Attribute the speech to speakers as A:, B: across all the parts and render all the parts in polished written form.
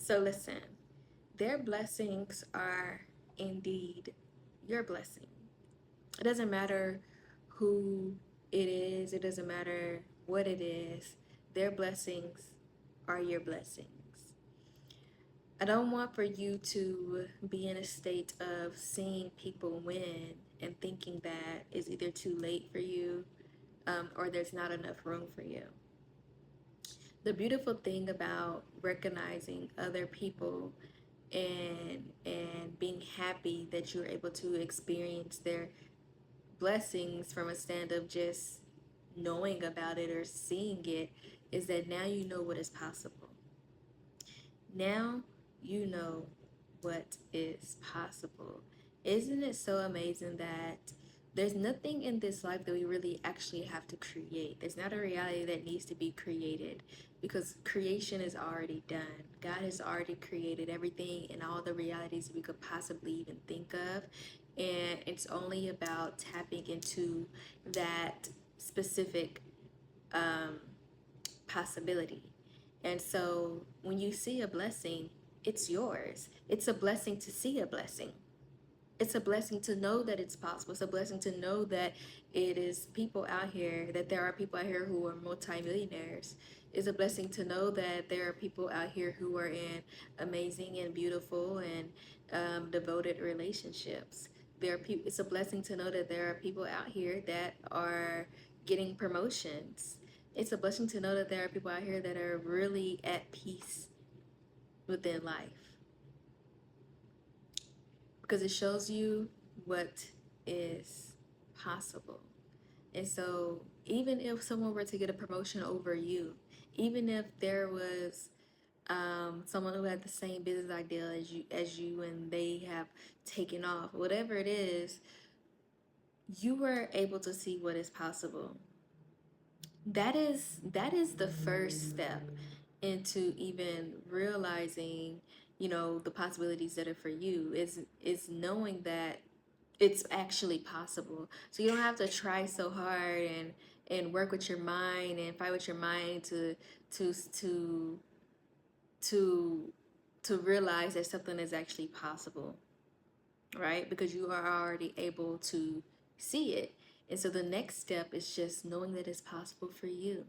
A: So listen, their blessings are indeed your blessing. It doesn't matter who it is, it doesn't matter what it is. Their blessings are your blessings. I don't want for you to be in a state of seeing people win and thinking that it's either too late for you, or there's not enough room for you. The beautiful thing about recognizing other people and being happy that you're able to experience their blessings from a stand of just knowing about it or seeing it is that now you know what is possible. Now you know what is possible. Isn't it so amazing that there's nothing in this life that we really actually have to create? There's not a reality that needs to be created because creation is already done. God has already created everything and all the realities we could possibly even think of. And it's only about tapping into that specific um, possibility. And so when you see a blessing, it's yours. It's a blessing to see a blessing. It's a blessing to know that it's possible. It's a blessing to know that it is people out here, that there are people out here who are multimillionaires. It's a blessing to know that there are people out here who are in amazing and beautiful and devoted relationships. It's a blessing to know that there are people out here that are getting promotions. It's a blessing to know that there are people out here that are really at peace within life because it shows you what is possible. And so, even if someone were to get a promotion over you, even if there was someone who had the same business idea as you, and they have taken off, whatever it is, you were able to see what is possible. That is the first step into even realizing, the possibilities that are for you is knowing that it's actually possible. So you don't have to try so hard and work with your mind and fight with your mind to to to to realize that something is actually possible, right? Because you are already able to see it. And so the next step is just knowing that it's possible for you.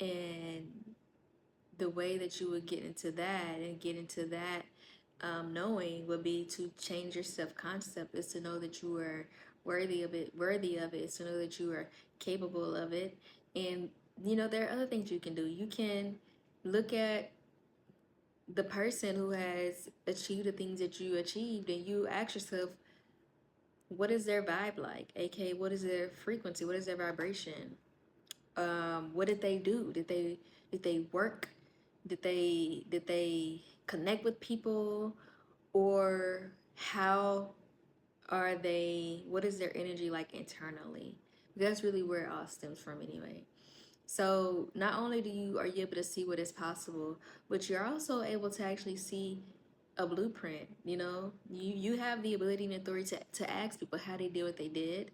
A: And the way that you would get into that and get into that knowing would be to change your self-concept, is to know that you are worthy of it, is to know that you are capable of it. And there are other things you can do. You can look at the person who has achieved the things that you achieved, and you ask yourself, what is their vibe like? AK, what is their frequency? What is their vibration? What did they do? Did they work? Did they connect with people? Or how are they? What is their energy like internally? That's really where it all stems from, anyway. So not only are you able to see what is possible, but you're also able to actually see a blueprint. You have the ability and authority to ask people how they did what they did.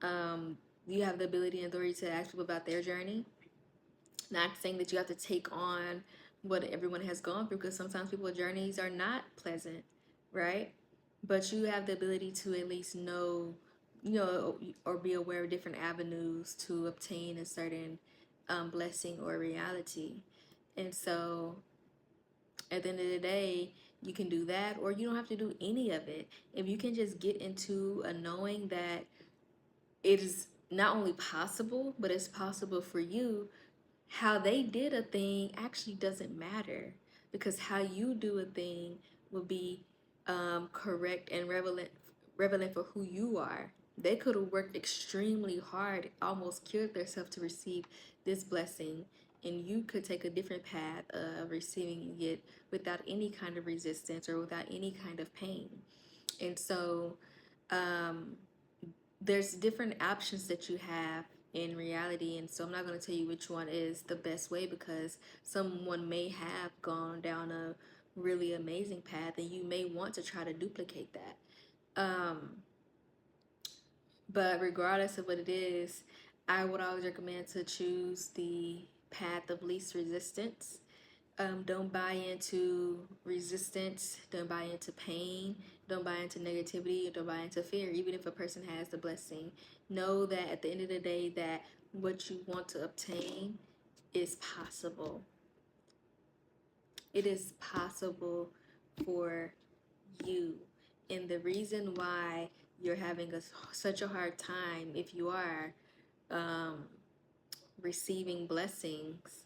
A: Um, you have the ability and authority to ask people about their journey. Not saying that you have to take on what everyone has gone through, because sometimes people's journeys are not pleasant, right? But you have the ability to at least know, or be aware of different avenues to obtain a certain blessing or reality. And so at the end of the day, you can do that, or you don't have to do any of it. If you can just get into a knowing that it is not only possible, but it's possible for you. How they did a thing actually doesn't matter, because how you do a thing will be correct and relevant for who you are. They could have worked extremely hard, almost killed themselves to receive this blessing, and you could take a different path of receiving it without any kind of resistance or without any kind of pain. And so um, there's different options that you have in reality, and so I'm not going to tell you which one is the best way, because someone may have gone down a really amazing path and you may want to try to duplicate that. But regardless of what it is, I would always recommend to choose the path of least resistance. Don't buy into resistance. Don't buy into pain. Don't buy into negativity. Don't buy into fear. Even if a person has the blessing, know that at the end of the day, that what you want to obtain is possible. It is possible for you. And the reason why you're having such a hard time, if you are um, receiving blessings,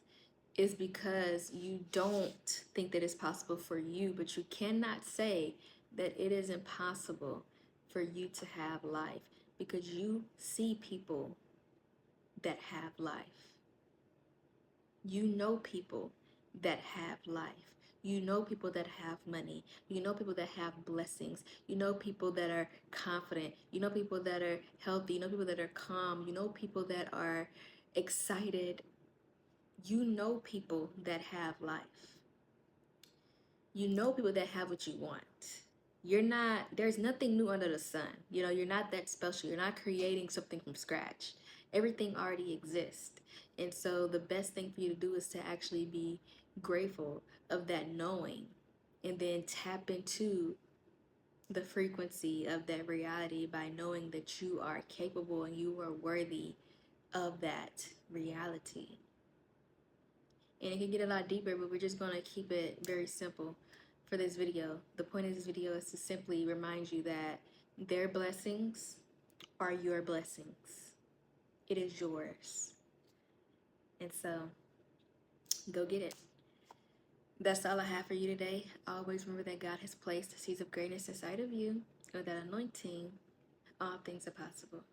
A: is because you don't think that it's possible for you, but you cannot say that it is impossible for you to have life because you see people that have life. You know people that have life. You know people that have money. You know people that have blessings. You know people that are confident. You know people that are healthy. You know people that are calm. You know people that are excited. You know people that have life. You know people that have what you want. There's nothing new under the sun. You're not that special. You're not creating something from scratch. Everything already exists. And so the best thing for you to do is to actually be grateful of that knowing and then tap into the frequency of that reality by knowing that you are capable and you are worthy of that reality. And it can get a lot deeper, but we're just going to keep it very simple for this video. The point of this video is to simply remind you that their blessings are your blessings. It is yours. And so, go get it. That's all I have for you today. Always remember that God has placed the seeds of greatness inside of you. With that anointing, all things are possible.